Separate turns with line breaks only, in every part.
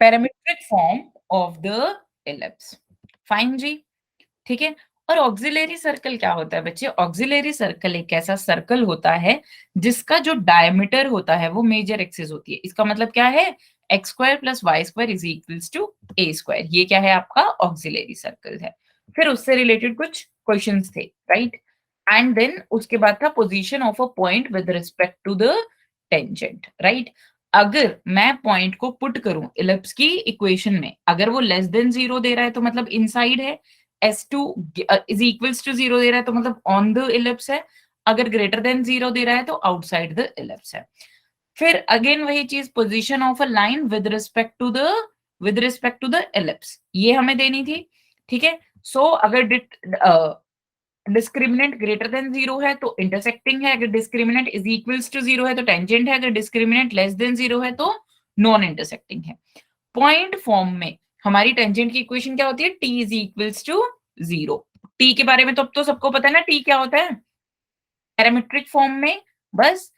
Parametric form of the ellipse. Fine जी, ठीक है। और ऑक्सिलरी सर्कल क्या होता है बच्चे? ऑक्सिलरी सर्कल एक ऐसा सर्कल होता है जिसका जो डायमीटर होता है वो मेजर एक्सिस होती है। इसका मतलब क्या है? X square plus y square is equals to a square. ये क्या है? आपका ऑक्सिलरी सर्कल है। फिर उससे रिलेटेड कुछ क्वेश्चंस थे, राइट? एंड देन उसके बाद था position of a point with respect to the tangent, right? अगर मैं पॉइंट को पुट करूं इलिप्स की इक्वेशन में, अगर वो लेस देन 0 दे रहा है तो मतलब इनसाइड है, S2 इज इक्वल्स टू 0 दे रहा है तो मतलब ऑन द इलिप्स है, अगर ग्रेटर देन 0 दे रहा है तो आउटसाइड द इलिप्स है। फिर अगेन वही चीज, position of a line with respect to the ellipse, ये हमें देनी थी, ठीक है। सो अगर डिस्क्रिमिनेंट ग्रेटर देन 0 है तो इंटरसेक्टिंग है, अगर डिस्क्रिमिनेंट इज इक्वल्स टू 0 है तो टेंजेंट है, अगर डिस्क्रिमिनेंट लेस देन 0 है तो नॉन इंटरसेक्टिंग है। पॉइंट फॉर्म में हमारी टेंजेंट की इक्वेशन क्या होती है? t is equals to 0। t के बारे में तो अब तो सबको पता है ना, t क्या होता है? पैरामीट्रिक फॉर्म में बस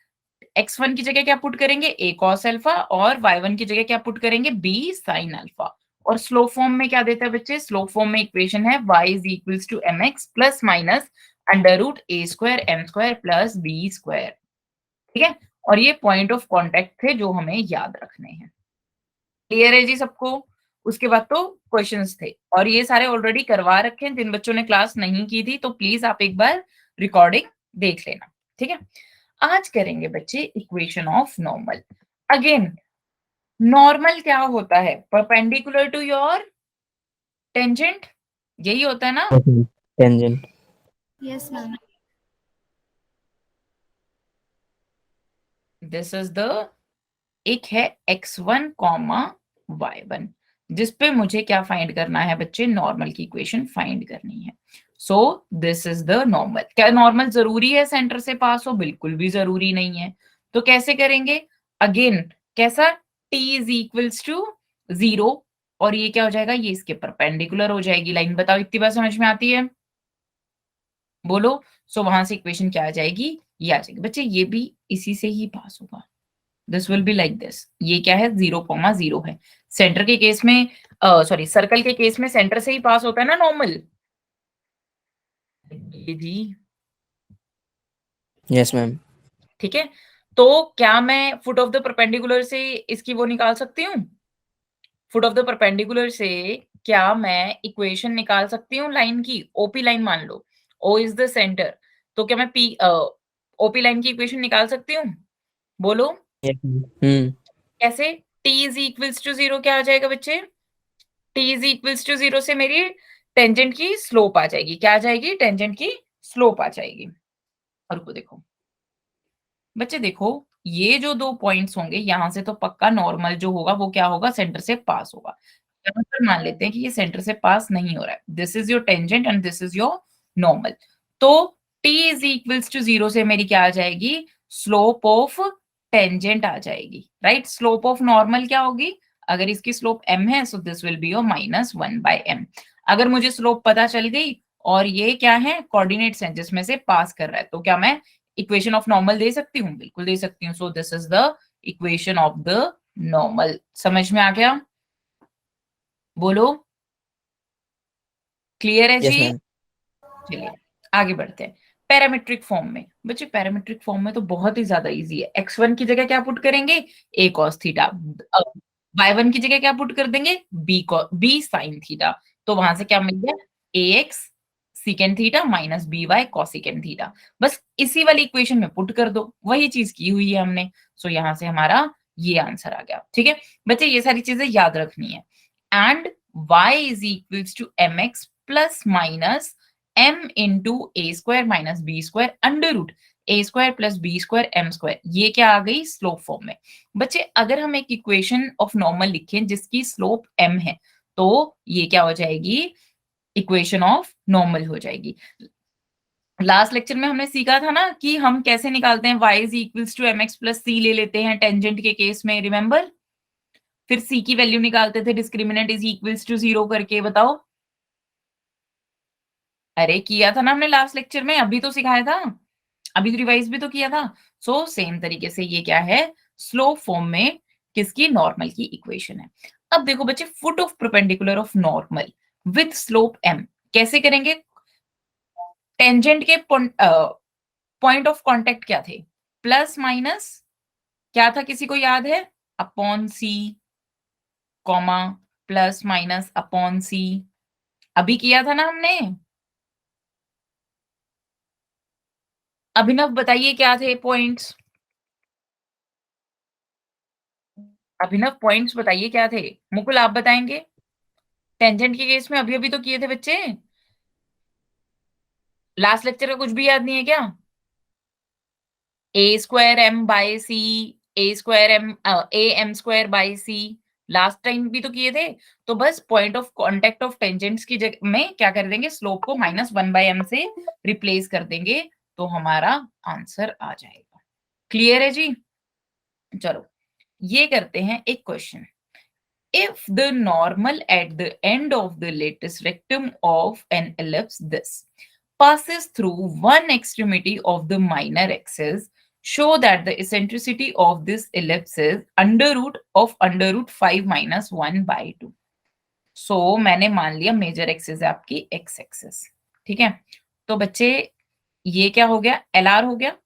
x1 की जगह क्या पुट करेंगे? a cos अल्फा, और y1 की जगह क्या पुट करेंगे? b sin alpha. और स्लोप फॉर्म में क्या देता है बच्चे? स्लोप फॉर्म में इक्वेशन है y is equals to mx plus minus under root a square m square plus b square, ठीक है। और ये पॉइंट ऑफ कांटेक्ट थे जो हमें याद रखने हैं। क्लियर है जी सबको? उसके बाद तो क्वेश्चंस थे, और ये सारे ऑलरेडी करवा रखे हैं। जिन बच्चों ने क्लास नहीं की थी तो प्लीज आप एक बार रिकॉर्डिंग देख लेना, ठीक है। आज करेंगे बच्चे equation of normal. Again normal क्या होता है? परपेंडिकुलर टू योर टेंजेंट, यही होता है ना?
Tangent.
Yes ma'am.
This is the, एक है x1 कॉमा y1, जिसपे मुझे क्या फाइंड करना है बच्चे? नॉर्मल की इक्वेशन फाइंड करनी है। So this is the normal. क्या नॉर्मल जरूरी है सेंटर से पास हो? बिल्कुल भी जरूरी नहीं है। तो कैसे करेंगे? अगेन कैसा? t इज इक्वल्स टू 0, और ये क्या हो जाएगा? ये इसके परपेंडिकुलर हो जाएगी लाइन। बताओ इतनी बात समझ में आती है? बोलो। सो वहां से इक्वेशन क्या आ जाएगी? ये आ जाएगी बच्चे, ये भी इसी से ही पास होगा। This will be like this. ये क्या है? 0,0 है। सेंटर के केस में, सॉरी सर्कल के केस में सेंटर से ही पास होता है ना नॉर्मल। ये जी,
यस मैम।
ठीक है। तो क्या मैं फुट ऑफ द परपेंडिकुलर से इसकी वो निकाल सकती हूँ? फुट ऑफ द परपेंडिकुलर से क्या मैं इक्वेशन निकाल सकती हूँ लाइन की? ओपी लाइन मान लो, ओ इज द सेंटर, तो क्या मैं पी ओपी लाइन की इक्वेशन निकाल सकती हूँ? बोलो
यस मैम।
कैसे? t इज इक्वल्स टू 0 क्या आ जाएगा बच्चे? t इज इक्वल्स टू 0 से मेरी टेंजेंट की स्लोप आ जाएगी। क्या आ जाएगी? टेंजेंट की स्लोप आ जाएगी। और को देखो बच्चे, देखो ये जो दो पॉइंट्स होंगे यहां से तो पक्का नॉर्मल जो होगा वो क्या होगा? सेंटर से पास होगा। यहाँ पर मान लेते हैं कि ये सेंटर से पास नहीं हो रहा है। This is your tangent and this is your normal. तो t इज इक्वल्स टू 0 से मेरी क्या आ जाएगी? स्लोप ऑफ टेंजेंट आ जाएगी, राइट? स्लोप ऑफ नॉर्मल क्या होगी? अगर इसकी स्लोप m है so this will be your -1/m। अगर मुझे स्लोप पता चल गई और ये क्या है? कोऑर्डिनेट्स हैं जिसमें से पास कर रहा है, तो क्या मैं इक्वेशन ऑफ नॉर्मल दे सकती हूँ? बिल्कुल दे सकती हूँ। सो this is the equation of the normal. समझ में आ गया? बोलो क्लियर है
यस
जी?
मैम।
चलिए आगे बढ़ते हैं। पैरामीट्रिक फॉर्म में बच्चे, पैरामीट्रिक फॉर्म में तो बहुत ही ज्यादा इजी है। x1 की जगह क्या पुट करेंगे? a cos theta. y1 की जगह क्या पुट कर देंगे? b sin theta. तो वहां से क्या मिल गया? ax secant theta minus by cosecant theta. बस इसी वाली इक्वेशन में पुट कर दो, वही चीज की हुई है हमने। सो यहां से हमारा ये आंसर आ गया, ठीक है। बच्चे ये सारी चीजें याद रखनी है। And y is equals to mx plus minus m into a square minus b square under root A square plus B square M square. ये क्या आ गई? स्लोप फॉर्म में। बच्चे अगर हम एक इक्वेशन ऑफ नॉर्मल लिखें जिसकी स्लोप m है तो ये क्या हो जाएगी? इक्वेशन ऑफ नॉर्मल हो जाएगी। लास्ट लेक्चर में हमने सीखा था ना कि हम कैसे निकालते हैं? y is equals to mx plus c ले लेते हैं टेंजेंट के केस में, रिमेंबर? फिर c की वैल्यू निकालते थे डिस्क्रिमिनेंट इज इक्वल्स टू 0 करके। बताओ। अरे किया था ना हमने लास्ट लेक्चर में, अभी तो सिखाया था, अभी तो रिवाइज भी तो किया था। सो सेम तरीके से ये क्या है? स्लोप फॉर्म में किसकी, नॉर्मल की इक्वेशन है। अब देखो बच्चे, foot of perpendicular of normal with slope m कैसे करेंगे? टेंजेंट के पॉइंट ऑफ कांटेक्ट क्या थे? प्लस माइनस क्या था, किसी को याद है? अपॉन सी, कॉमा प्लस माइनस अपॉन सी, अभी किया था ना हमने। अभिनव बताइए क्या थे पॉइंट्स? अभिनव पॉइंट्स बताइए क्या थे? मुकुल आप बताएंगे? टेंजेंट के केस में अभी अभी तो किए थे बच्चे, लास्ट लेक्चर का कुछ भी याद नहीं है क्या? A square m by c, a square m, a m square by c, last time भी तो किए थे। तो बस point of contact of tangents की जगह में क्या कर देंगे, स्लोप को -1/m से रिप्लेस कर देंगे, तो हमारा आंसर आ जाएगा। क्लियर है जी? चलो ये करते हैं एक question. If the normal at the end of the lattice rectum of an ellipse this passes through one extremity of the minor axis, show that the eccentricity of this ellipse is under root of under root 5 minus 1/2. So मैंने मान लिया major axis है आपकी x axis, ठीक है। तो बच्चे ये क्या हो गया, LR हो गया।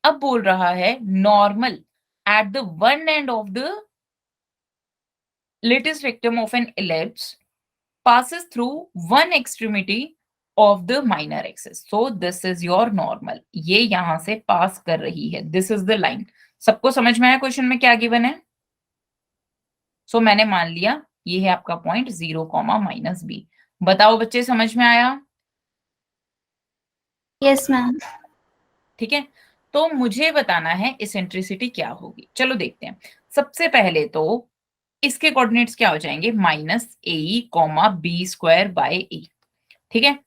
अब बोल रहा है normal at the one end of the lattice rectum of an ellipse passes through one extremity of the minor axis. So this is your normal. ये यहां से पास कर रही है, this is the line. सबको समझ में आया क्वेश्चन में क्या गिवन है? सो मैंने मान लिया ये है आपका पॉइंट 0, -b। बताओ बच्चे, समझ में आया?
Yes ma'am.
ठीक है, तो मुझे बताना है इसेंट्रिसिटी क्या होगी। चलो देखते हैं। सबसे पहले तो इसके कोऑर्डिनेट्स क्या हो जाएंगे, -a, b²/a। ठीक है,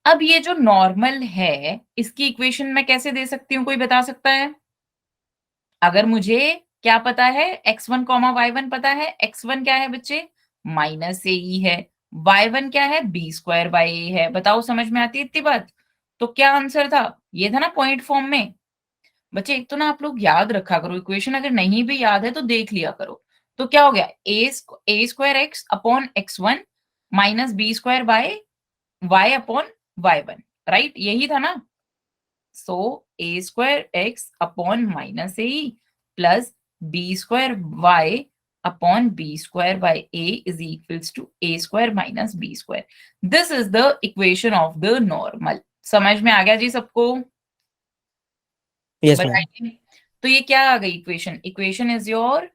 अब ये जो नॉर्मल है इसकी इक्वेशन मैं कैसे दे सकती हूँ, कोई बता सकता है? अगर मुझे क्या पता है, x1, y1 पता है। x1 क्या है बच्चे, -ae है। y1 क्या है, b²/a है। बताओ समझ में आती है इतनी बात? तो क्या आंसर था, ये था ना पॉइंट फॉर्म में। बच्चे एक तो ना आप लोग याद रखा करो इक्वेशन, अगर नहीं भी याद है तो देख लिया करो। तो क्या हो गया, a² x upon x1 minus b² by y upon y1, right? यही था ना। So a² x upon -a plus b² y upon b² by a is equals to a² minus b²। This is the equation of the normal. समझ में आ गया जी सबको?
Yes ma'am.
बताइए। तो ये क्या आ गई equation, equation is your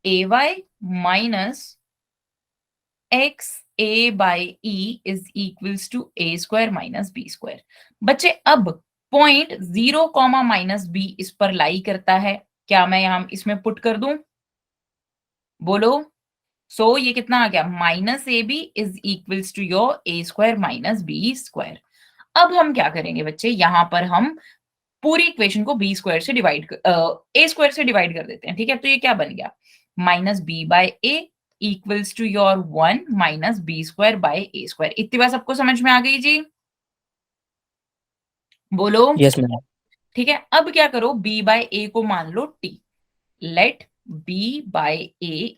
ay minus x a by e is equals to a² minus b²। बच्चे अब पॉइंट 0, -b इस पर लाई करता है, क्या मैं यहां इसमें पुट कर दूं? बोलो। सो ये कितना आ गया, -ab is equals to your a² minus b²। अब हम क्या करेंगे बच्चे, यहां पर हम पूरी इक्वेशन को b² से डिवाइड a² से डिवाइड कर देते हैं। ठीक है, तो ये क्या बन गया, -b/a equals to your 1 minus b²/a²। इतनी बात सबको समझ में आ गई जी? बोलो।
Yes ma'am.
ठीक है, अब क्या करो, b/a को मान लो t, let b/a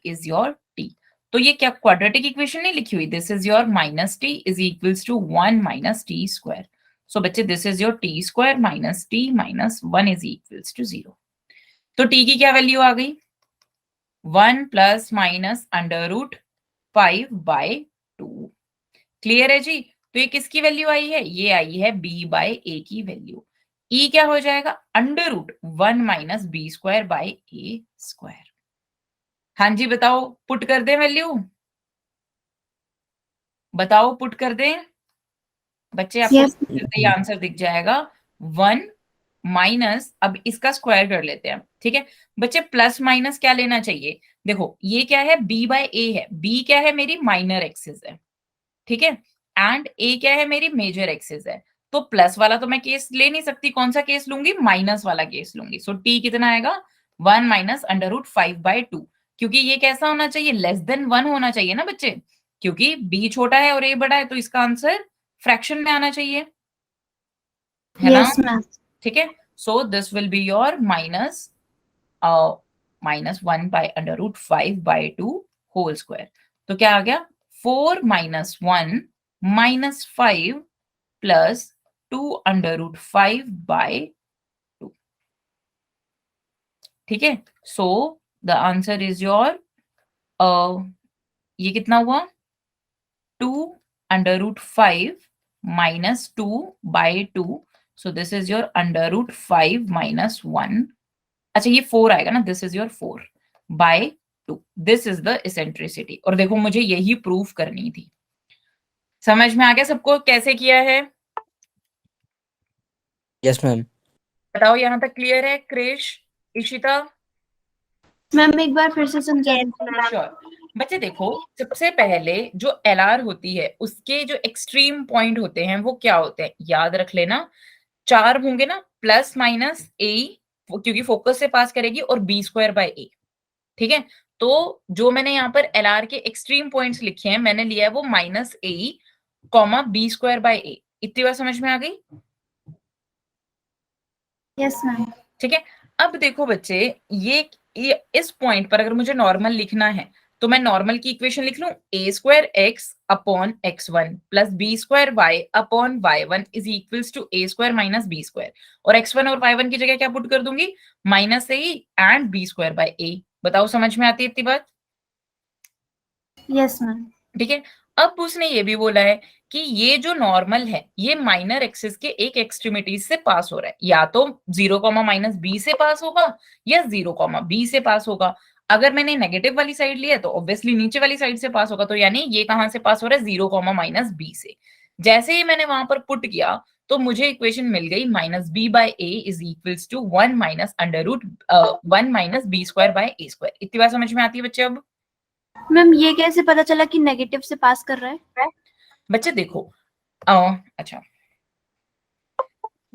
is your t। तो ये क्या क्वाड्रेटिक इक्वेशन नहीं लिखी हुई, this is your -t is equals to 1 minus t²। So बच्चे this is your t² minus t minus 1 is equals to 0। तो t की क्या वैल्यू आ गई, 1 plus minus under root 5/2। Clear है जी? तो ये किसकी वैल्यू आई है, ये आई है b/a की वैल्यू। e क्या हो जाएगा, अंडर रूट 1 माइनस b²/a²। हाँ जी बताओ, पुट कर दें वैल्यू? बताओ पुट कर दें? बच्चे आपको
यस
ये आंसर दिख जाएगा 1 माइनस, अब इसका स्क्वायर कर लेते हैं। ठीक है बच्चे, प्लस माइनस क्या लेना चाहिए, देखो ये क्या है, b/a है, b क्या है, मेरी माइनर एक्सिस है। ठीक है, एंड a क्या है, मेरी मेजर एक्सिस है। तो प्लस वाला तो मैं केस ले नहीं सकती, कौन सा केस लूंगी, माइनस वाला केस लूंगी। सो t कितना आएगा, 1 माइनस अंडर रूट 5/2। क्योंकि ये कैसा होना चाहिए, लेस देन 1 होना चाहिए ना बच्चे, क्योंकि b छोटा है और a बड़ा है, तो इसका आंसर फ्रैक्शन में आना चाहिए, है ना?
Yes ma'am.
ठीक है, so this will be your minus minus 1 by under root 5 by 2 whole square. तो क्या आ गया 4 minus 1 minus 5 plus 2 under root 5 by 2। ठीक है, so the answer is your ये कितना हुआ 2 under root 5 minus 2 by 2। So this is your under root 5 minus 1। अच्छा ये 4 आएगा ना, this is your 4 by 2। This is the eccentricity. और देखो मुझे यही प्रूफ करनी थी। समझ में आ गया सबको कैसे किया है?
Yes ma'am.
बताओ यहां तक क्लियर है? क्रिश, इशिता?
मैम एक बार फिर से समझा दीजिए।
श्योर। बच्चे देखो, सबसे पहले जो एलआर होती है उसके जो एक्सट्रीम पॉइंट होते हैं वो क्या होते हैं, याद रख लेना। 4 होंगे ना, प्लस माइनस ए, क्योंकि फोकस से पास करेगी, और बी स्क्वायर बाय ए। ठीक है, तो जो मैंने यहाँ पर एलआर के एक्सट्रीम पॉइंट्स लिखे हैं, मैंने लिया है वो minus a comma b square by a. इतनी बात समझ में आ गई?
Yes ma'am.
ठीक है, अब देखो बच्चे, ये इस पॉइंट पर अगर मुझे नॉर्मल लिखना है तो मैं नॉर्मल की इक्वेशन लिख लूं, a square x upon x one plus B square y upon y one is equals to a square minus b square. और एक्स वन और वाई वन की जगह क्या पुट कर दूंगी, minus a and b square by a. बताओ समझ में आती है इतनी बात?
Yes ma'am.
ठीक है, अब उसने ये भी बोला है कि ये जो नॉर्मल है ये माइनर एक्सिस के एक एक्सट्रीमिटी से पास हो रहा है, या तो 0 माइनस बी से पास होगा या 0 बी से पास होगा। अगर मैंने नेगेटिव वाली साइड लिया तो ऑब्वियसली नीचे वाली साइड से पास होगा, तो यानी ये कहां से पास हो रहा है, 0 माइनस बी से। जैसे ही मैंने वहां पर पुट किया तो मुझे इक्वेशन मिल गई minus b by a is equals to 1 minus under root 1 minus b square by a square. इतनी बात समझ में आती है बच्चे? अब
मैम ये कैसे पता चला कि नेगेटिव से पास कर रहा है?
बच्चे देखो, अच्छा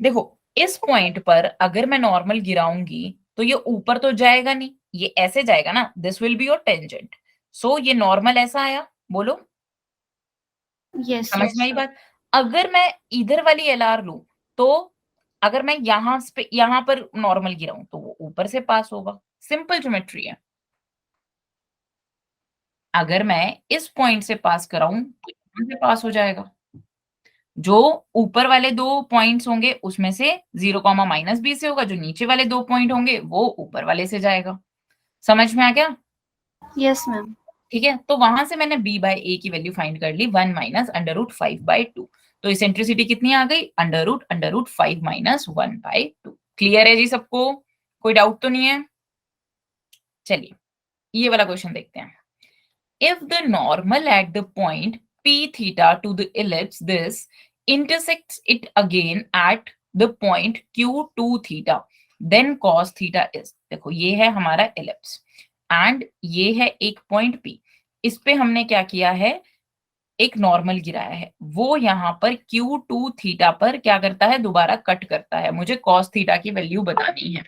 देखो, इस पॉइंट पर अगर मैं नॉर्मल गिराऊंगी तो ये ऊपर तो जाएगा नहीं, ये ऐसे जाएगा ना, this will be your tangent. So ये नॉर्मल ऐसा आया, बोलो
यस।
समझ में आई बात? अगर मैं इधर वाली एलआर लूं तो अगर मैं यहां पर नॉर्मल गिराऊं तो वो ऊपर से पास होगा, सिंपल ज्योमेट्री है। अगर मैं इस पॉइंट से पास कराऊं तो यहां से पास हो जाएगा। जो ऊपर वाले 2 पॉइंट्स होंगे उसमें से 0 माइनस बी से होगा, जो नीचे वाले 2 पॉइंट होंगे वो ऊपर वाले से जाएगा। समझ में आ गया?
Yes ma'am.
ठीक है, तो वहां से मैंने b बाय a की वैल्यू फाइंड कर ली, 1 माइनस अंडर रूट 5 बाय 2। तो इसेंट्रिसिटी कितनी आ गई, under root 5 minus 1 by 2। Clear है जी सबको? कोई डाउट तो नहीं है? चलिए ये वाला क्वेश्चन देखते हैं। If the normal at the point p theta to the ellipse this intersects it again at the point q2 theta, then cos theta is, देखो ये है हमारा ellipse एंड ये है एक पॉइंट p। इस पे हमने क्या किया है, एक नॉर्मल गिराया है, वो यहाँ पर q2 थीटा पर क्या करता है, दोबारा कट करता है। मुझे cos थीटा की वैल्यू बतानी है।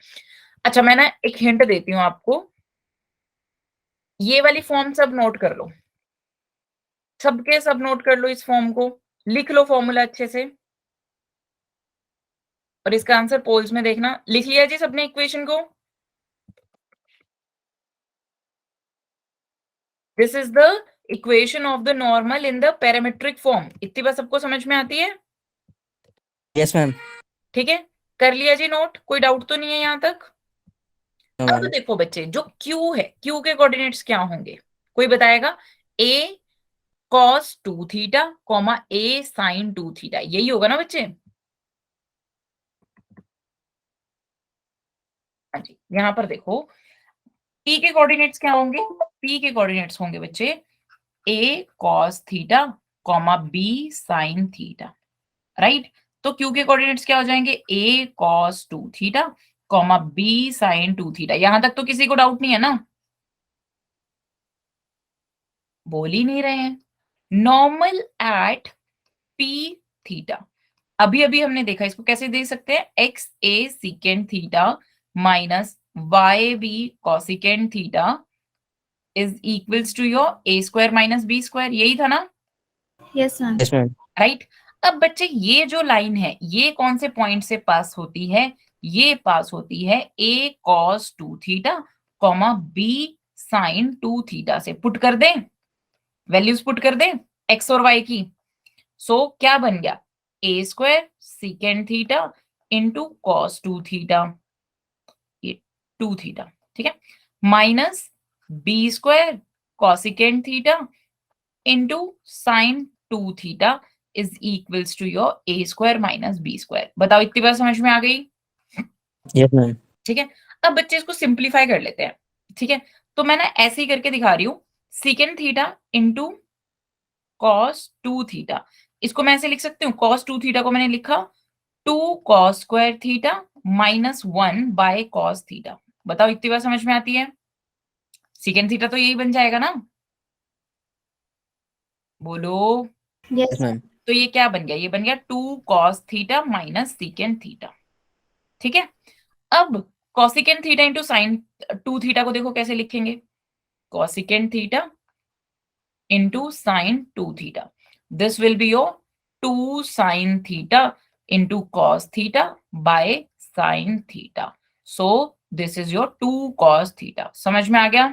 अच्छा मैं ना एक हिंट देती हूँ आपको, ये वाली फॉर्म सब नोट कर लो, सबके सब नोट कर लो, इस फॉर्म को लिख लो फॉर्मूला अच्छे से, और इसका आंसर पोल्स में देखना। लिख लिया जी सबने इक्वेशन को? This is the equation of the normal in the parametric form. इतनी बात सबको समझ में आती है?
Yes ma'am.
ठीक है, कर लिया जी नोट, कोई डाउट तो नहीं है यहां तक?
नो
अब
मैम।
देखो बच्चे, जो Q है, Q के कोऑर्डिनेट्स क्या होंगे, कोई बताएगा? A cos 2 theta comma A sin 2 theta, यही होगा ना बच्चे? हाँ जी, यहां पर देखो P के कोऑर्डिनेट्स क्या होंगे, P के कोऑर्डिनेट्स होंगे बच्चे A cos theta comma B sin theta, right? तो Q के कोऑर्डिनेट्स क्या हो जाएंगे, A cos 2 theta comma B sin 2 theta. यहां तक तो किसी को डाउट नहीं है ना? बोल ही नहीं रहे हैं। नॉर्मल एट P थीटा, अभी अभी हमने देखा, इसको कैसे दे सकते हैं, x a secant theta minus y b cosecant theta is equals to your a square minus b square, यही था ना?
Yes ma'am.
Yes ma'am.
Right. अब बच्चे ये जो लाइन है ये कौन से पॉइंट से पास होती है, ये पास होती है a cos 2 theta comma b sine 2 theta से पुट कर दें, वैल्यूज पुट कर दें एक्स और वाई की। सो क्या बन गया, a square secant theta into cos 2 theta, ये 2 थीटा, ठीक है, minus b square cosecant theta into sine 2 theta is equals to your a square minus b square. बताओ इतनी बात समझ में आ गई?
Yes, ma'am.
ठीक है, अब बच्चे इसको सिंप्लीफाई कर लेते हैं। ठीक है, तो मैं ना ऐसे ही करके दिखा रही हूँ, सीकेंड थीटा इंटू कॉस 2 थीटा, इसको मैं ऐसे लिख सकती हूँ, कॉस 2 थीटा को मैंने लिखा 2 cos square theta minus 1 by cos theta. बताओ इतनी बात समझ में आती है? सीकेंड थीटा तो यही बन जाएगा ना, बोलो।
Yes
Yes, ma'am.
तो ये क्या बन गया, ये बन गया 2 cos theta minus secant theta. ठीक है, अब cosecant theta into sine 2 theta को देखो कैसे लिखेंगे, cosecant theta into sine 2 theta, this will be your 2 sine theta into cos theta by sine theta, so this is your 2 cos theta. समझ में आ गया?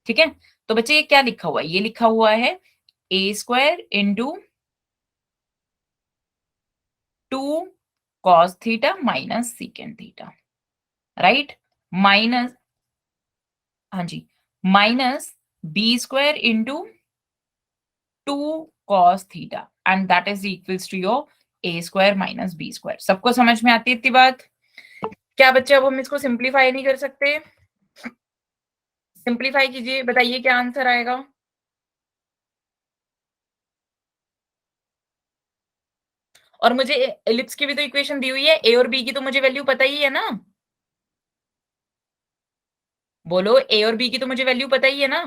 ठीक है, तो बच्चे ये क्या लिखा हुआ है, ये लिखा हुआ है a square into 2 cos theta minus secant theta, right, minus, हाँ जी, minus b square into 2 cos theta and that is equals to your a square minus b square. सबको समझ में आती है इतनी बात? क्या बच्चे अब हम इसको सिंप्लीफाई नहीं कर सकते? सिंप्लीफाई कीजिए, बताइए क्या आंसर आएगा। और मुझे एलिप्स की भी तो इक्वेशन दी हुई है, ए और बी की तो मुझे वैल्यू पता ही है ना, बोलो, ए और बी की तो मुझे वैल्यू पता ही है ना।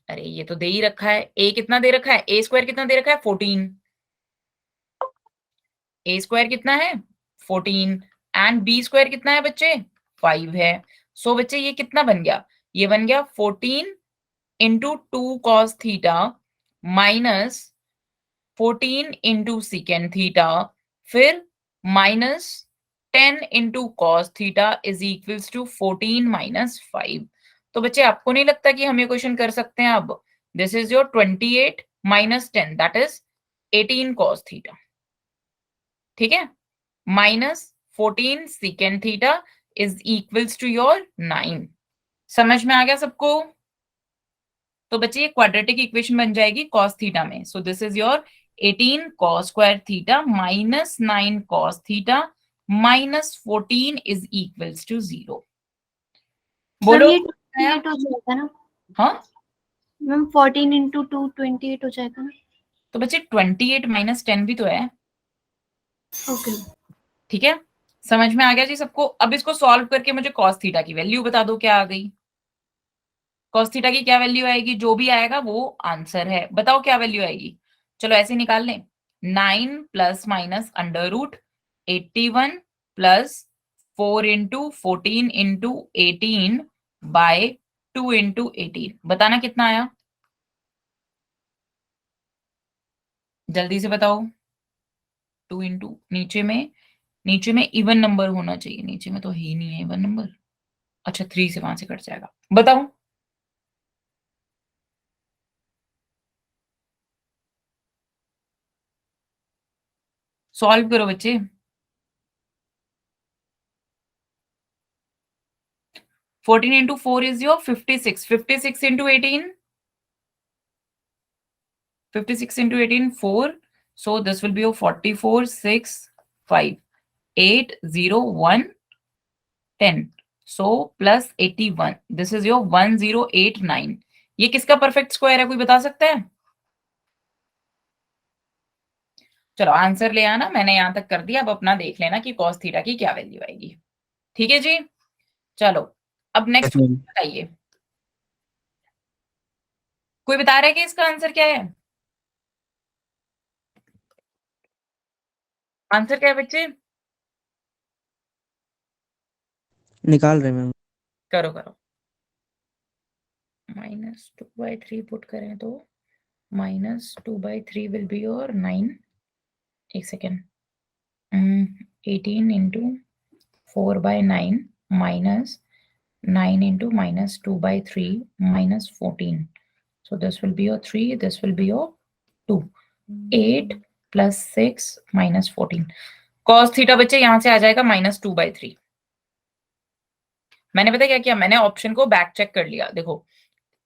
अरे ये तो दे ही रखा है, ए कितना दे रखा है, ए स्क्वायर कितना दे रखा है 14, ए स्क्वायर कितना है 14 एंड बी स्क्वायर कितना है बच्चे 5 है। सो बच्चे ये कितना बन गया, ये बन गया 14 into 2 cos theta minus 14 into secant theta, फिर minus 10 into cos theta is equals to 14 minus 5। तो बच्चे आपको नहीं लगता कि हम ये क्वेश्चन कर सकते हैं? अब this is your 28 minus 10 that is 18 cos theta, ठीक है, minus 14 secant theta is equals to your 9। समझ में आ गया सबको? तो बच्चे ये क्वाड्रेटिक इक्वेशन बन जाएगी cos थीटा में। So this is your 18 cos square theta minus 9 cos theta minus 14 is equals to 0। बोलो,
ये 28 हो जाएगा ना?
हाँ,
मैम 14 इंटू 2 28 हो जाएगा ना?
तो बच्चे 28 माइनस 10 भी तो है।
ओके,
ठीक है, समझ में आ गया जी सबको? अब इसको सॉल्व करके मुझे cos थीटा की वैल्यू बता दो क्या आ गई। cos थीटा की क्या वैल्यू आएगी, जो भी आएगा वो आंसर है, बताओ क्या वैल्यू आएगी। चलो ऐसे निकाल लें, 9 plus minus under root 81 plus 4 into 14 into 18 by 2 into 18, बताना कितना आया, जल्दी से बताओ। 2 इंटू नीचे में इवन नंबर होना चाहिए, नीचे में तो है ही नहीं है इवन नंबर। अच्छा 3 से वहां से कट जाएगा, बताओ। सॉल्व करो बच्चे। 14 into 4 is your 56. 56 into 18. 56 into 18, 4. So this will be your 44, 6, 5, 8, 0, 1, 10. So plus 81. This is your 1089. ये किसका परफेक्ट स्क्वायर है, कोई बता सकता है? चलो आंसर ले आना, मैंने यहां तक कर दिया, अब अपना देख लेना कि cos थीटा की क्या वैल्यू आएगी। ठीक है जी, चलो अब
Yes,
नेक्स्ट
ma'am.
बताइए, कोई बता रहा है कि इसका आंसर क्या है? आंसर क्या है बच्चे?
निकाल रहे मैम.
करो करो, -2/3 पुट करें तो -2/3 विल बी योर 9, एक second, 18 into 4/9 minus 9 into minus 2 by 3 minus 14. So this will be your 3, this will be your 2. 8 plus 6 minus 14. Cos theta बच्चे यहां से आ जाएगा minus 2 by 3. मैंने पता क्या किया, मैंने ऑप्शन को बैक चेक कर लिया. देखो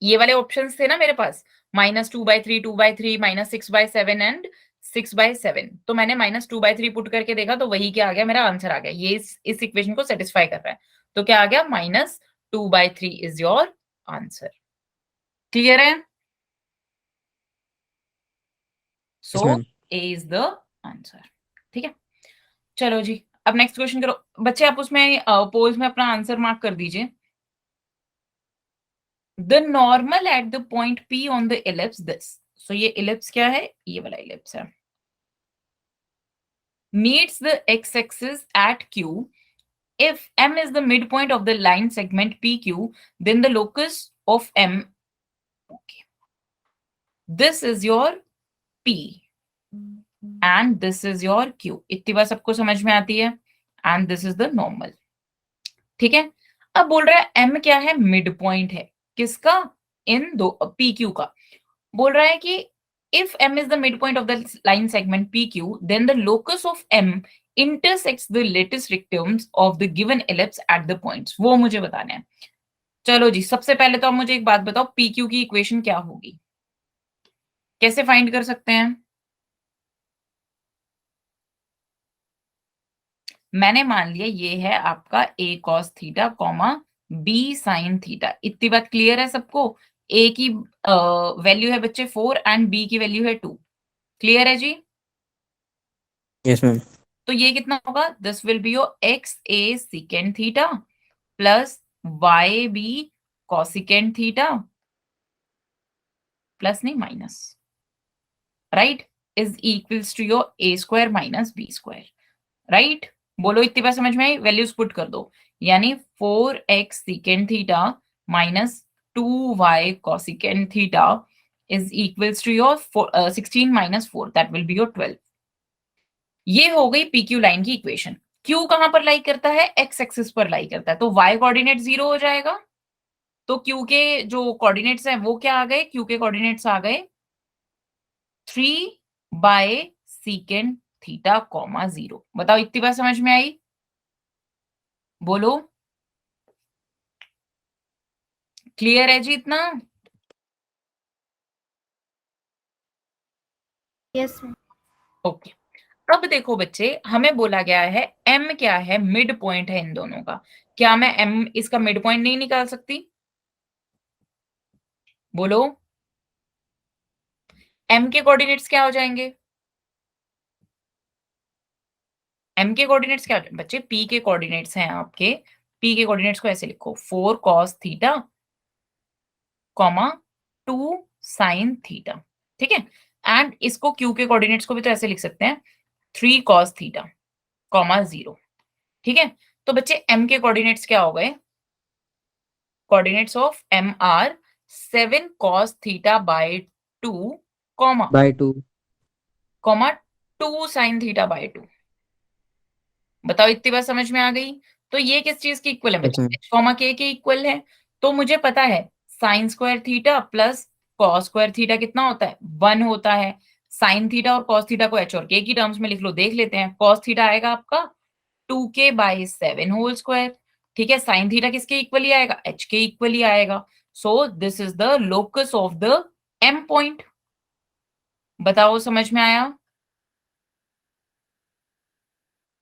ये वाले ऑप्शंस थे ना मेरे पास, -2/3, 2/3, -6/7 एंड 6/7. तो मैंने -2/3 पुट करके देखा तो वही क्या आ गया, मेरा आंसर आ गया. ये इस इक्वेशन को सेटिस्फाई कर रहा है. तो क्या आ गया, -2/3 इज योर आंसर. क्लियर है? सो ए इज द आंसर. ठीक है, चलो जी अब नेक्स्ट क्वेश्चन करो बच्चे. आप उसमें पोल्स में अपना आंसर मार्क कर दीजिए. The normal at the point P on the ellipse this. So ये ellipse क्या है, ये वाला ellipse है. Meets the x-axis at Q. If M is the midpoint of the line segment PQ, then the locus of M. Okay. This is your P and this is your Q. इतनी बात सबको समझ में आती है. And this is the normal. ठीक है. अब बोल रहा है M क्या है, मिड पॉइंट है. किसका, इन दो PQ का. बोल रहा है कि if M is the midpoint of the line segment PQ, then the locus of M intersects the lattice rectangles of the given ellipse at the points. वो मुझे बताना है. चलो जी, सबसे पहले तो आप मुझे एक बात बताओ, PQ की इक्वेशन क्या होगी, कैसे फाइंड कर सकते हैं? मैंने मान लिया ये है आपका A cos theta comma B sin theta. इतनी बात क्लियर है सबको? A की वैल्यू है बच्चे 4 एंड B की वैल्यू है 2. क्लियर है जी?
Yes ma'am.
तो ये कितना होगा, this will be your x a secant theta plus y b cosecant theta plus नहीं minus, right, is equals to your a square minus b square. Right, बोलो इतनी बात समझ में आई? वैल्यूज पुट कर दो. यानी 4x secant theta minus 2y cosecant theta is equals to your 16 minus 4, that will be your 12. ये हो गई PQ लाइन की इक्वेशन. Q कहां पर लाई करता है, x एक्सिस पर लाई करता है. तो y कोऑर्डिनेट 0 हो जाएगा. तो Q के जो कोऑर्डिनेट्स हैं वो क्या आ गए, Q के कोऑर्डिनेट्स आ गए 3/secant थीटा कॉमा 0. बताओ इतनी बात समझ में आई? बोलो क्लियर है जी इतना?
Yes ma'am.
ओके. अब देखो बच्चे, हमें बोला गया है M क्या है, मिड पॉइंट है इन दोनों का. क्या मैं M इसका मिड पॉइंट नहीं निकाल सकती? बोलो M के कोऑर्डिनेट्स क्या हो जाएंगे? M के कोऑर्डिनेट्स क्या बच्चे, P के कोऑर्डिनेट्स हैं आपके. P के कोऑर्डिनेट्स को ऐसे लिखो 4 cos theta comma 2 sin theta. ठीक है. एंड इसको Q के कोऑर्डिनेट्स को भी तो ऐसे लिख सकते हैं 3 cos थीटा कॉमा 0. ठीक है. तो बच्चे M के कोऑर्डिनेट्स क्या हो गए, coordinates of M are 7 cos theta by 2 comma
by 2
comma 2 sin theta by 2. बताओ इतनी बात समझ में आ गई? तो ये किस चीज की इक्वल है बच्चे, h कॉमा k के इक्वल है. तो मुझे पता है sine square theta plus cos square theta कितना होता है, 1 होता है. साइन थीटा और कॉस थीटा को h और k की टर्म्स में लिख लो, देख लेते हैं. कॉस थीटा आएगा आपका 2k/7 होल स्क्वायर. ठीक है. साइन थीटा किसके इक्वल ही आएगा, h के इक्वल ही आएगा. So this is the locus of the M point. बताओ समझ में आया?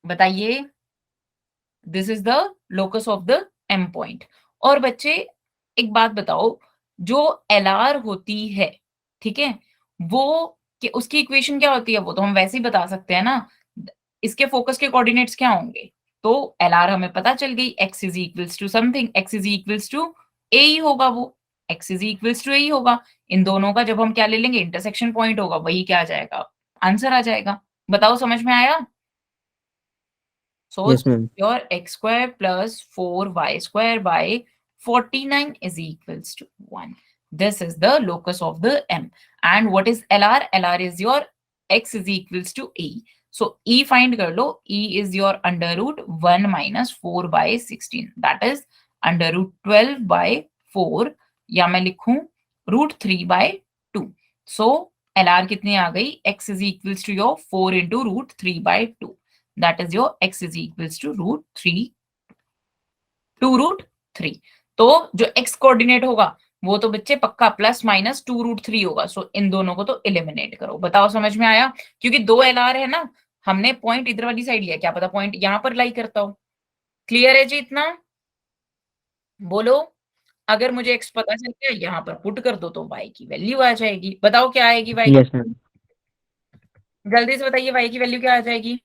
बताइए. This is the locus of the M point. और बच्चे एक बात बताओ, जो LR होती है, ठीक है, वो उसकी इक्वेशन क्या होती है, वो तो हम वैसे ही बता सकते हैं ना. इसके फोकस के कोऑर्डिनेट्स क्या होंगे, तो LR हमें पता चल गई, x is equals to something, x is equals to a ही होगा, वो x is equals to a ही होगा. इन दोनों का जब हम क्या ले लेंगे, इंटरसेक्शन पॉइंट होगा, वही क्या आ जाएगा, आंसर आ जाएगा. बताओ समझ में आया? So
Yes, ma'am.
your x square plus 4y square by 49 is equals to 1. This is the locus of the M. And what is LR? LR is your x is equals to E. So E find कर लो. E is your under root 1 minus 4 by 16. That is √12/4 या मैं लिखूं √3/2। सो LR कितनी आ गई? x is equals to your 4 into √3/2। That is your x is equals to √3 तो जो x coordinate होगा वो तो बच्चे पक्का ±2√3 होगा। सो इन दोनों को तो एलिमिनेट करो। बताओ समझ में आया? क्योंकि 2 LR है ना, हमने पॉइंट इधर वाली साइड लिया, क्या पता पॉइंट यहां पर लाई करता हो। क्लियर है जी इतना? बोलो। अगर मुझे x पता चल गया यहाँ पर पुट कर दो तो y की वैल्यू आ जाएगी। बताओ क्या आएगी y?
Yes, ma'am.
जल्दी से बताइए y की वैल्यू क्या आ जाएगी?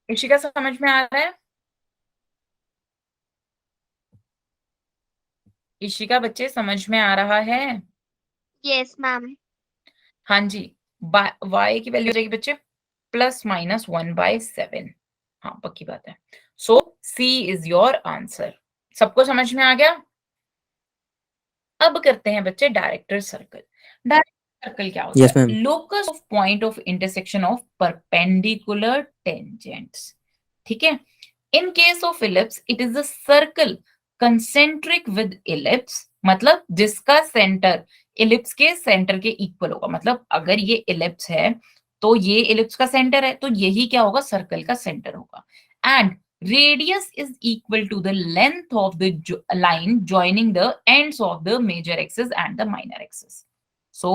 इशिका समझ में आ रहा है? इशिका बच्चे समझ में आ रहा है?
Yes ma'am.
हाँ जी। y की वैल्यू हो जाएगी बच्चे ±1/7। हाँ पक्की बात है। सो C इज योर आंसर। सबको समझ में आ गया? अब करते हैं बच्चे डायरेक्टर सर्कल। डायरेक्टर सर्कल क्या होता
Yes,
है?
ma'am.
Locus of point of intersection of perpendicular tangents. ठीक है। In case of ellipse it is a circle concentric with ellipse, मतलब जिसका सेंटर इलिप्स के सेंटर के इक्वल होगा। मतलब अगर ये इलिप्स है तो ये इलिप्स का सेंटर है, तो यही क्या होगा? सर्कल का सेंटर होगा। And radius is equal to the length of the line joining the ends of the major axis and the minor axis. So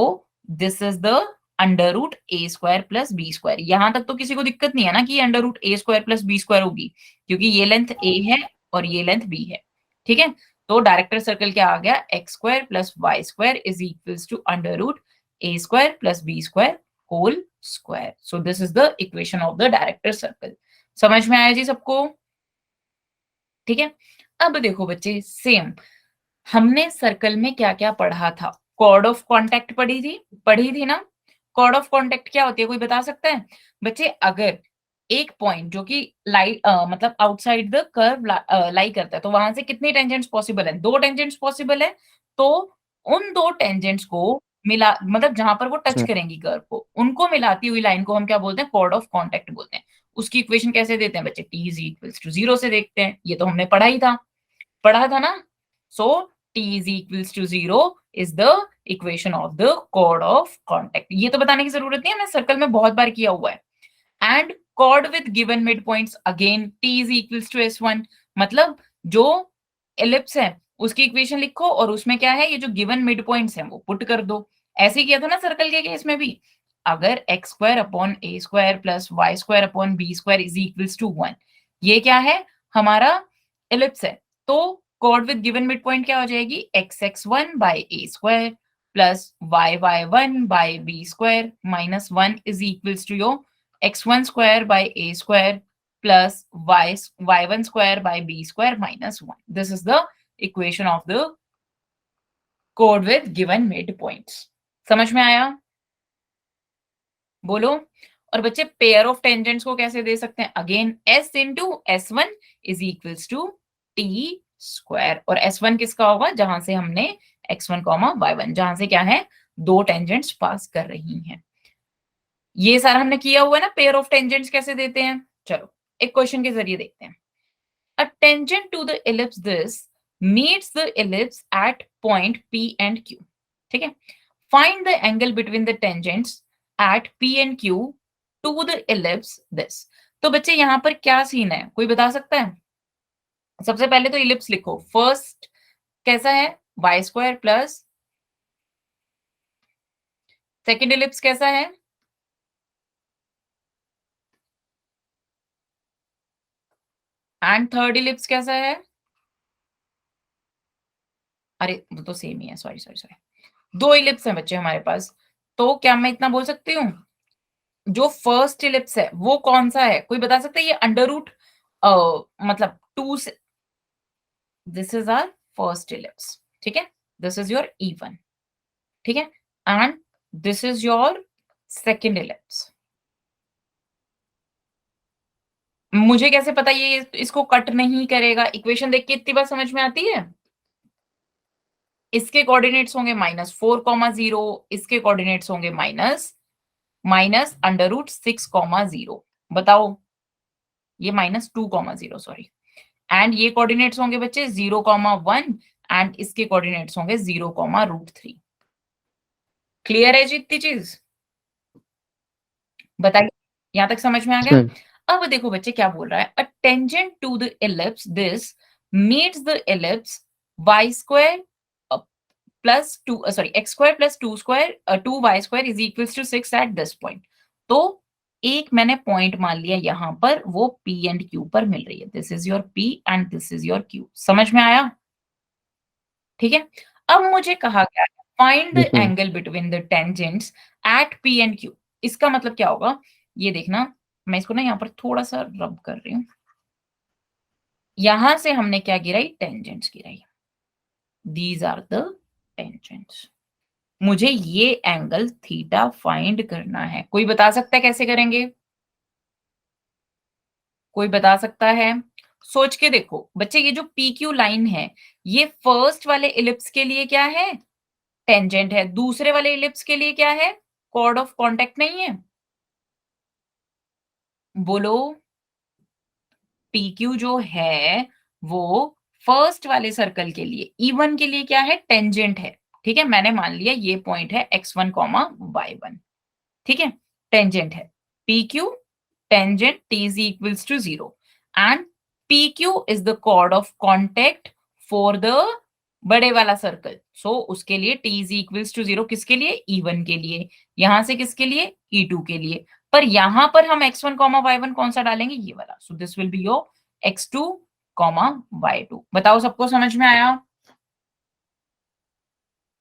this is the √a² + b²। यहां तक तो किसी को दिक्कत नहीं है ना कि √a² + b² होगी, क्योंकि ये लेंथ a है और ये लेंथ b है। ठीक है। तो डायरेक्टर सर्कल क्या आ गया? x² + y² is equals to √a² + b² whole square. So this is the equation of the director circle. समझ में आया जी सबको? ठीक है। अब देखो बच्चे, सेम हमने सर्कल में क्या क्या पढ़ा था? कॉर्ड ऑफ कॉन्टेक्ट पढ़ी थी ना? कॉर्ड ऑफ कॉन्टेक्ट क्या होती है, कोई बता सकता है? बच्चे अगर एक पॉइंट जो कि मतलब आउटसाइड द कर्व लाई करता है, तो वहां से कितनी टेंजेंट्स पॉसिबल है? 2 टेंजेंट्स पॉसिबल है। तो उन 2 टेंजेंट्स को मिला, मतलब जहां पर वो
Yes,
टच
ma'am.
करेंगी कर्व को, उनको मिलाती हुई लाइन को हम क्या बोलते हैं? कॉर्ड ऑफ कॉन्टेक्ट बोलते हैं। उसकी इक्वेशन कैसे देते हैं बच्चे? t इज इक्वल्स टू 0 से देखते हैं। ये तो हमने पढ़ा था ना? सो t is equals to 0 is the equation of the chord of contact। ये तो बताने की जरूरत नहीं है, मैंने सर्कल में बहुत बार किया हुआ है। And chord with given midpoints again t is equals to s1। मतलब जो एलिप्स है उसकी इक्वेशन लिखो और उसमें क्या है, ये जो गिवन मिड पॉइंट्स हैं वो पुट कर दो। ऐसे ही किया था ना सर्कल के केस में भी। अगर x² / a² + y² / b² is equals to 1, ये क्या है? हमारा एलिप्स है। तो chord with given midpoint क्या हो जाएगी? xx1/a² + yy1/b² - 1 is equals to your x1² / a² plus y1² / b² - 1। This is the equation of the chord with given midpoints। समझ में आया? बोलो। और बच्चे पेयर ऑफ टेंजेंट्स को कैसे दे सकते हैं? Again s into s1 is equals to t²। और s1 किसका होगा? जहां से हमने x1, y1, जहां से क्या है? 2 टेंजेंट्स पास कर रही हैं। ये सारा हमने किया हुआ है ना, पेयर ऑफ टेंजेंट्स कैसे देते हैं। चलो एक क्वेश्चन के जरिए देखते हैं। A tangent to the ellipse this meets the ellipse at point P and Q। ठीक है। Find the angle between the tangents at P and Q to the ellipse this। तो बच्चे यहाँ पर क्या सीन है, कोई बता सकता है? सबसे पहले तो इलिप्स लिखो। फर्स्ट कैसा है? y² प्लस सेकेंड इलिप्स कैसा है? एंड थर्ड इलिप्स कैसा है? अरे वो तो सेम ही है, सॉरी सॉरी सॉरी। 2 इलिप्स हैं बच्चे हमारे पास। तो क्या मैं इतना बोल सकती हूँ, जो फर्स्ट इलिप्स है वो कौन सा है? कोई बता सकता है? ये अंडर रूट मतलब 2 से, this is our first ellipse. ठीक है। This is your E1। ठीक है। And this is your second ellipse. मुझे कैसे पता ये इसको कट नहीं करेगा? इक्वेशन देख के इतनी बात समझ में आती है। इसके कोऑर्डिनेट्स होंगे -4, 0। इसके कोऑर्डिनेट्स होंगे -√6, 0। बताओ। ये -2, 0 सॉरी। एंड ये कोऑर्डिनेट्स होंगे बच्चे 0,1 एंड इसके कोऑर्डिनेट्स होंगे 0,√3। क्लियर है जी इतनी चीज? बताइए, यहां तक समझ में आ
Yes,
गया?
ma'am.
अब देखो बच्चे क्या बोल रहा है, a tangent to the ellipse this meets the ellipse y square plus 2 sorry x square plus 2 square 2y square is equals to 6 at this point. तो एक मैंने पॉइंट मान लिया यहां पर, वो P एंड Q पर मिल रही है। This is your P and this is your Q। समझ में आया? ठीक है। अब मुझे कहा गया है find the
Yes, ma'am.
Angle between the tangents at P and Q। इसका मतलब क्या होगा, ये देखना, मैं इसको ना यहाँ पर थोड़ा सा रब कर रही हूँ। यहां से हमने क्या गिराई, टेंजेंट्स गिराई। These are the tangents. मुझे ये एंगल थीटा फाइंड करना है। कोई बता सकता है कैसे करेंगे? कोई बता सकता है? सोच के देखो बच्चे, ये जो पी क्यू लाइन है, ये फर्स्ट वाले इलिप्स के लिए क्या है, टेंजेंट है। दूसरे वाले इलिप्स के लिए क्या है, कॉर्ड ऑफ कांटेक्ट नहीं है। बोलो, पी क्यू जो है वो फर्स्ट वाले सर्कल के लिए, E1 के लिए क्या है, टेंजेंट है। ठीक है, मैंने मान लिया ये पॉइंट है x1, y1। ठीक है, टेंजेंट है P Q, tangent t is equals to 0 and P Q is the chord of contact for the बड़े वाला सर्कल। सो उसके लिए t is equals to 0 किसके लिए, E1 के लिए। यहां से किसके लिए, E2 के लिए। पर यहां पर हम x1, y1 कौन सा डालेंगे, ये वाला। सो this will be your x2, y2। बताओ सबको समझ में आया?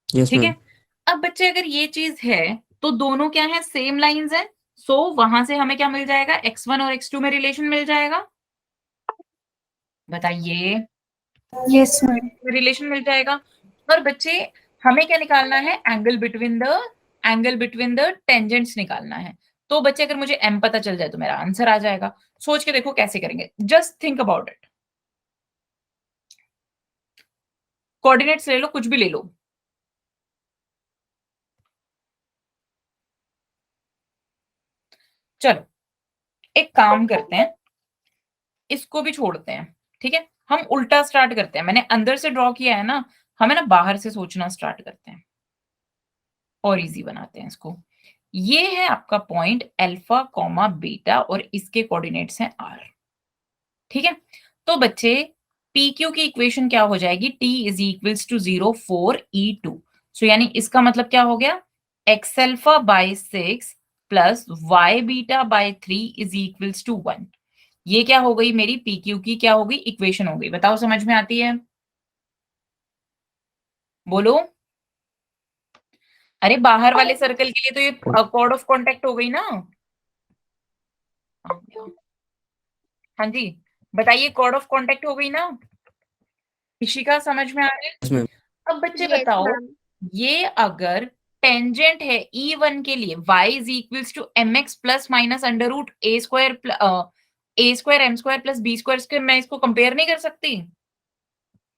Yes,
ठीक है।
ma'am.
अब बच्चे अगर ये चीज है तो दोनों क्या है, सेम लाइंस है। सो वहां से हमें क्या मिल जाएगा, x1 और x2 में रिलेशन मिल जाएगा। बताइए,
यस मैम।
रिलेशन मिल जाएगा। और बच्चे हमें क्या निकालना है, एंगल बिटवीन द टेंजेंट्स निकालना है। तो बच्चे अगर मुझे m पता चल जाए तो मेरा आंसर आ जाएगा। सोच के देखो कैसे करेंगे, just think about it. Coordinates ले लो, कुछ भी ले लो। चलो एक काम करते हैं, इसको भी छोड़ते हैं। ठीक है, हम उल्टा स्टार्ट करते हैं। मैंने अंदर से ड्रॉ किया है ना, हमें ना बाहर से सोचना स्टार्ट करते हैं और इजी बनाते हैं इसको। ये है आपका पॉइंट अल्फा कॉमा बीटा और इसके कोऑर्डिनेट्स हैं r। ठीक है, तो बच्चे पी क्यू की इक्वेशन क्या हो जाएगी, t is equals to 0 for E2। So यानी इसका मतलब क्या हो गया, x alpha by 6 plus y beta by 3 is equals to 1। ये क्या हो गई, मेरी पी क्यू की क्या हो गई, इक्वेशन हो गई। बताओ समझ में आती है? बोलो। अरे बाहर वाले सर्कल के लिए तो ये कॉर्ड ऑफ कांटेक्ट हो गई ना। हाँ जी, बताइए, कॉर्ड ऑफ कांटेक्ट हो गई ना। ऋषिका समझ में आ रहा है?
Yes, ma'am.
अब बच्चे
यस
बताओ,
मैम।
ये अगर टेंजेंट है E1 के लिए, y is equals to mx plus minus under root A square m square plus b square के, मैं इसको कंपेयर नहीं कर सकती?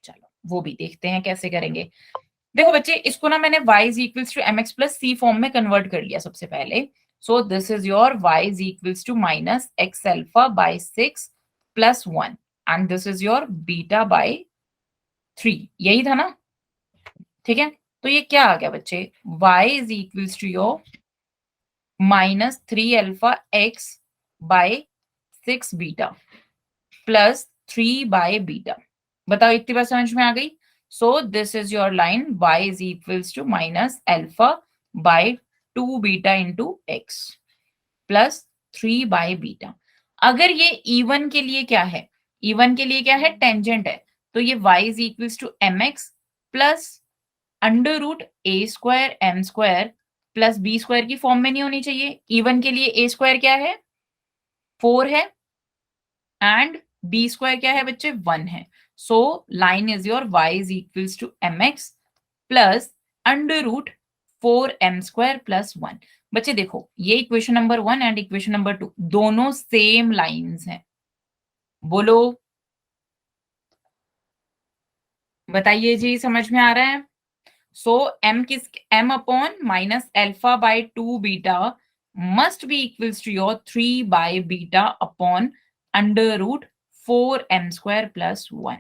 चलो वो भी देखते हैं कैसे करेंगे। देखो बच्चे, इसको ना मैंने y is equals to mx plus c form में कन्वर्ट कर लिया सबसे पहले। So this is your y is equals to minus x alpha by 6 plus 1 and this is your beta by 3। यही था ना? ठीक है, तो ये क्या आ गया बच्चे, y is equals to your minus 3 alpha x by 6 beta plus 3 by beta. बताओ इतनी बात समझ में आ गई? So this is your line y is equals to minus alpha by 2 beta into x plus 3 by beta. अगर ये E1 के लिए क्या है, E1 के लिए क्या है, टेंजेंट है, तो ये y is equals to mx plus under root A square M square plus B square की फॉर्म में नहीं होनी चाहिए। E1 के लिए ए स्क्वायर क्या है, 4 है एंड बी स्क्वायर क्या है बच्चे, 1 है। So line is your y is equals to mx plus under root 4m square plus 1। बच्चे देखो, ये equation number 1 and equation number 2 दोनों सेम लाइंस हैं। बोलो, बताइए जी, समझ में आ रहा है? So m upon minus alpha by 2 beta must be equals to your 3 by beta upon under root 4m² plus 1।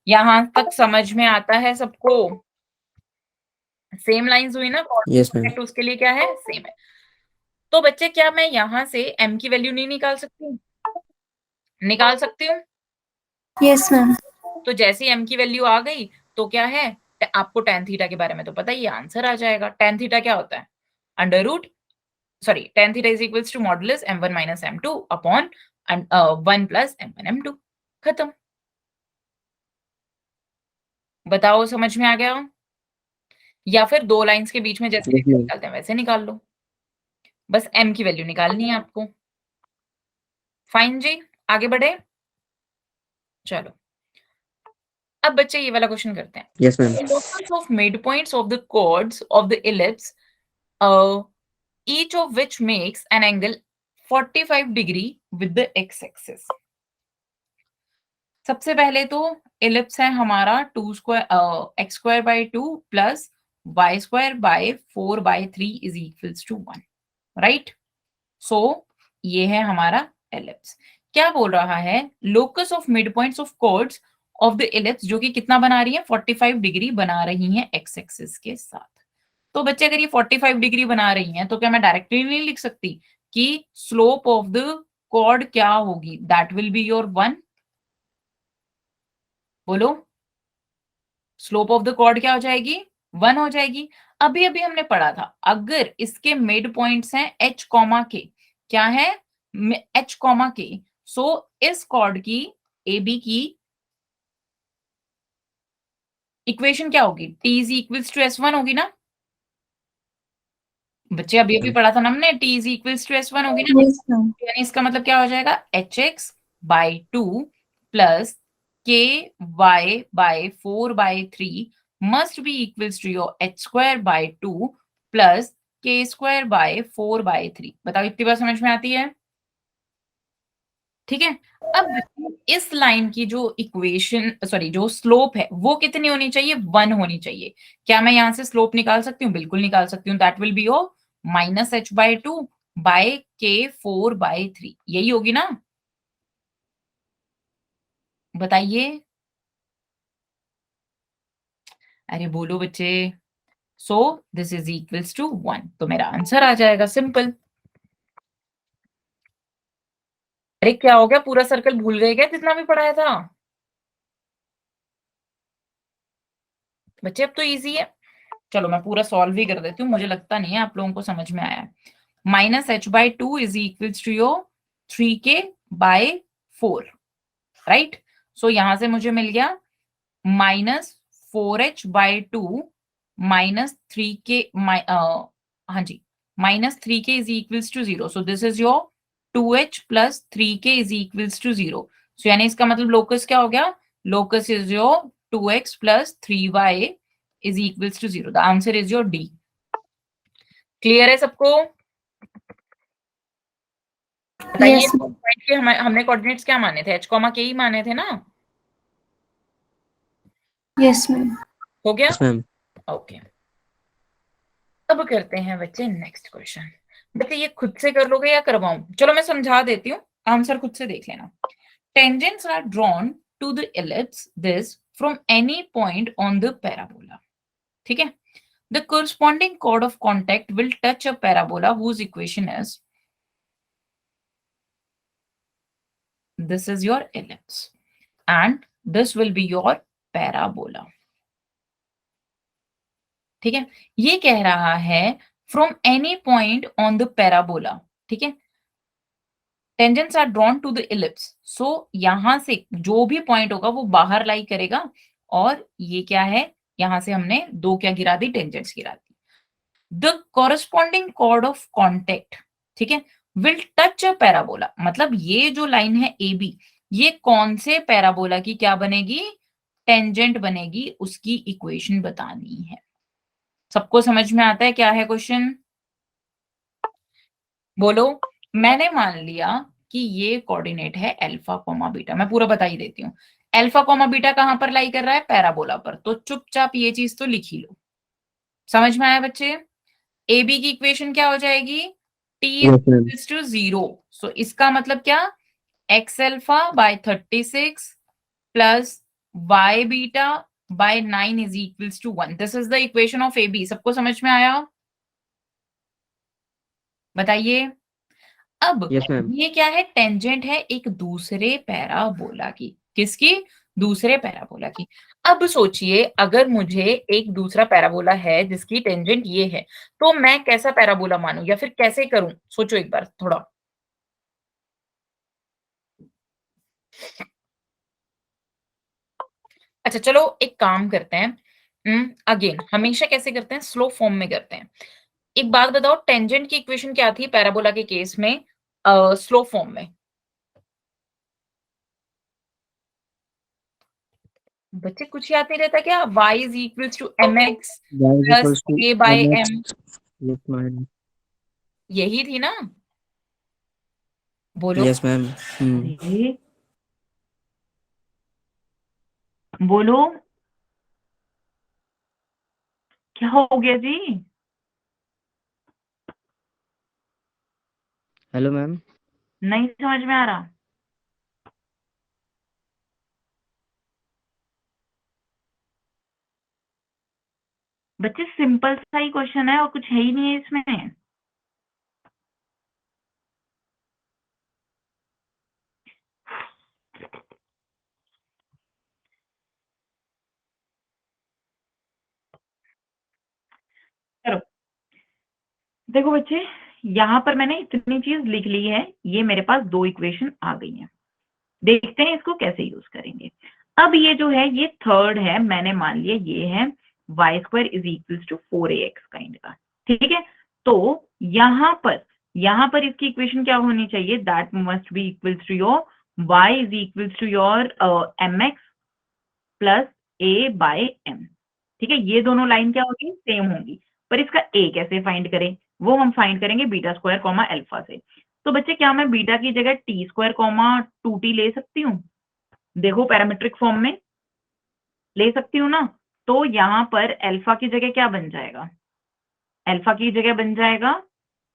यहां तक समझ में आता है सबको? सेम लाइंस हुई ना?
Yes, ma'am.
तो उसके लिए क्या है? सेम है। तो बच्चे क्या मैं यहां से m की वैल्यू नहीं निकाल सकती? निकाल सकती हूँ।
Yes ma'am.
तो जैसे m की वैल्यू आ गई तो क्या है, आपको tan थीटा के बारे में तो पता ही है, आंसर आ जाएगा। tan थीटा क्या होता है? Under root sorry tan theta is equals to modulus m1 minus m2 upon 1 plus m1 m2। खत्म। बताओ समझ में आ गया? या फिर दो लाइंस के बीच में जैसे
Yes, ma'am.
निकालते हैं वैसे निकाल लो, बस m की वैल्यू निकालनी है आपको। फाइन जी, आगे बढ़े। चलो अब बच्चे ये वाला क्वेश्चन करते हैं।
Yes, ma'am.
Locus of midpoints of the chords of the ellipse, each of which makes an angle 45 degree with the x-axis। सबसे पहले तो इलिप्स है हमारा 2² x² by 2 plus y² by 4/3 is equals to 1, right? So ये है हमारा ellipse. क्या बोल रहा है? Locus of mid points of chords of the ellipse, जो कि कितना बना रही है? 45 डिग्री बना रही है एक्स एक्सिस के साथ। तो बच्चे अगर ये 45 डिग्री बना रही हैं तो क्या मैं डायरेक्टली नहीं लिख सकती कि स्लोप ऑफ द कॉर्ड क्या होगी? That will be your 1। बोलो, स्लोप ऑफ द कॉर्ड क्या हो जाएगी? 1 हो जाएगी। अभी अभी हमने पढ़ा था, अगर इसके मिड पॉइंट्स हैं h कॉमा के, क्या है? h कॉमा के, सो इस कॉर्ड की AB की इक्वेशन क्या होगी? T is equals to S1 होगी ना बच्चे? अभी अभी पढ़ा था ना हमने, T is equals to S1 होगी ना?
Yes ma'am.
यानी इसका मतलब क्या हो जाएगा? hx/2 plus ky/4/3 must be equals to your h²/2 plus k²/4/3। बताओ इतनी बार समझ में आती है? ठीक है। अब इस लाइन की जो इक्वेशन सॉरी जो स्लोप है वो कितनी होनी चाहिए? 1 होनी चाहिए। क्या मैं यहां से स्लोप निकाल सकती हूँ? बिल्कुल निकाल सकती हूँ। That will be your -h/2 by k4/3। यही होगी ना? बताइए। अरे बोलो बच्चे। So this is equals to 1, तो मेरा आंसर आ जाएगा। सिंपल। अरे क्या हो गया? पूरा सर्कल भूल गए क्या जितना भी पढ़ाया था? बच्चे अब तो इजी है। चलो मैं पूरा सॉल्व ही कर देती हूँ, मुझे लगता नहीं है आप लोगों को समझ में आया है। -h/2 is equals to your 3k/4, right? So यहां से मुझे मिल गया -4h/2 -3k, हाँ जी, -3k is equals to 0। So this is your 2h plus 3k is equals to 0। So यानी इसका मतलब लोकस क्या हो गया? Locus is your 2x plus 3y is equals to 0। The answer is your D. Clear है सबको? बताइए।
Yes ma'am.
Point के हमने कोऑर्डिनेट्स क्या माने थे? h कॉमा के ही माने थे ना?
Yes ma'am.
हो गया?
Yes, ma'am.
ओके। अब करते हैं बच्चे नेक्स्ट क्वेश्चन। बच्चे ये खुद से कर लोगे या करवाऊं? चलो मैं समझा देती हूँ, आंसर खुद से देख लेना। Tangents are drawn to the ellipse this from any point on the parabola। ठीक है। The corresponding chord of contact will touch a parabola whose equation is, this is your ellipse and this will be your parabola। ठीक है। ये कह रहा है from any point on the parabola. ठीक है। Tangents are drawn to the ellipse, so यहां से जो भी पॉइंट होगा वो बाहर लाई करेगा। और ये क्या है? यहां से हमने दो क्या गिरा दी? टेंजेंट्स गिरा दी। The corresponding chord of contact, ठीक है, विल टच अ पैराबोला। मतलब ये जो लाइन है ए बी, ये कौन से पैराबोला की क्या बनेगी? टेंजेंट बनेगी। उसकी इक्वेशन बतानी है। सबको समझ में आता है क्या है क्वेश्चन? बोलो। मैंने मान लिया कि ये कोऑर्डिनेट है अल्फा कोमा बीटा। मैं पूरा बता ही देती हूँ। अल्फा कोमा बीटा कहां पर लाई कर रहा है? पैराबोला पर। तो चुपचाप ये चीज तो लिख ही लो। समझ में आया बच्चे? ए बी की इक्वेशन क्या हो जाएगी? टी
Yes, ma'am.
Is to 0। So इसका मतलब क्या? x alpha by 36 plus y beta by 9 is equals to 1. This is the equation of AB. सबको समझ में आया? बताइए। अब
Yes, ma'am.
ये क्या है? टेंजेंट है एक दूसरे पैराबोला की। किसकी? दूसरे पैराबोला की। अब सोचिए अगर मुझे एक दूसरा पैराबोला है जिसकी टेंजेंट ये है, तो मैं कैसा पैराबोला मानूं या फिर कैसे करूं? सोचो एक बार थोड़ा। अच्छा चलो एक काम करते हैं। अगेन हमेशा कैसे करते हैं? स्लो फॉर्म में करते हैं। एक बात बताओ, टेंजेंट की इक्वेशन क्या थी पैराबोला के केस में स्लो फॉर्म में? बच्चे कुछ याद नहीं रहता क्या? y is equals to mx
Y is
plus
equals to
a by
mx.
m,
Yes, ma'am.
यही थी ना? बोलो।
Yes, ma'am.
अरे बोलो, क्या हो गया जी?
Hello, ma'am.
नहीं समझ में आ रहा? बच्चे सिंपल सा ही क्वेश्चन है और कुछ है ही नहीं है इसमें। चलो देखो बच्चे, यहाँ पर मैंने इतनी चीज लिख ली है, ये मेरे पास दो इक्वेशन आ गई हैं। देखते हैं इसको कैसे यूज करेंगे। अब ये जो है ये थर्ड है, मैंने मान लिया ये है y square is equals to 4ax kind का, ठीक है। तो यहाँ पर इसकी इक्वेशन क्या होनी चाहिए? That must be equals to your y is equals to your mx plus a by m, ठीक है। ये दोनों लाइन क्या होगी? सेम होंगी। पर इसका a कैसे फाइंड करें? वो हम फाइंड करेंगे बीटा स्क्वायर कॉमा अल्फा से। तो बच्चे क्या मैं बीटा की जगह टी स्क्वायर कॉमा 2t ले सकती हूँ? देखो पैरामीट्रिक फॉर्म में ले सकती हूँ ना। तो यहाँ पर अल्फा की जगह क्या बन जाएगा? अल्फा की जगह बन जाएगा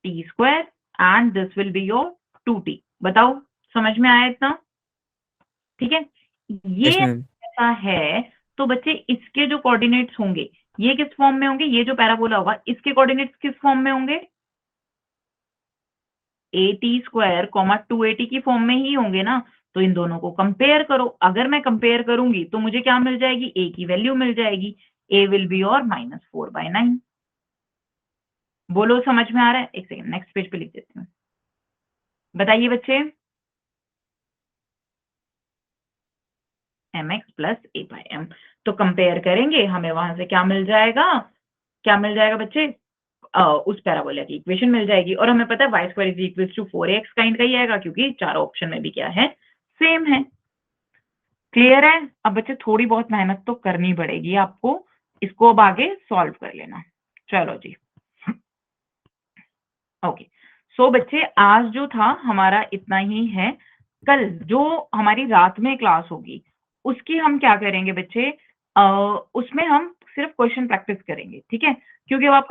T square and this will be your 2t। बताओ समझ में आया इतना? ठीक है। ये
Yes, ma'am.
ऐसा है तो बच्चे इसके जो कोऑर्डिनेट्स होंगे ये किस फॉर्म में होंगे? ये जो पैराबोला होगा इसके कोऑर्डिनेट्स किस फॉर्म में होंगे? टी स्क्वायर कॉमा 2at की फॉर्म में ही होंगे ना। तो इन दोनों को कंपेयर करो। अगर मैं कंपेयर करूंगी तो मुझे क्या मिल जाएगी? a की वैल्यू मिल जाएगी। a विल बी और -4/9। बोलो समझ में आ रहा है? एक सेकेंड नेक्स्ट पेज पे लिख देती हूँ। बताइए बच्चे। mx प्लस a/m, तो कंपेयर करेंगे हमें वहां से क्या मिल जाएगा? क्या मिल जाएगा बच्चे? उस पैराबोला की इक्वेशन मिल जाएगी। और हमें पता है y square is equals to 4ax kind का ही आएगा क्योंकि चारों ऑप्शन में भी क्या है? सेम है। क्लियर है? अब बच्चे थोड़ी बहुत मेहनत तो करनी पड़ेगी आपको, इसको अब आगे सॉल्व कर लेना। चलो जी ओके। सो बच्चे आज जो था हमारा इतना ही है। कल जो हमारी रात में क्लास होगी उसकी हम क्या करेंगे बच्चे? उसमें हम सिर्फ क्वेश्चन प्रैक्टिस करेंगे, ठीक है। क्योंकि अब आपका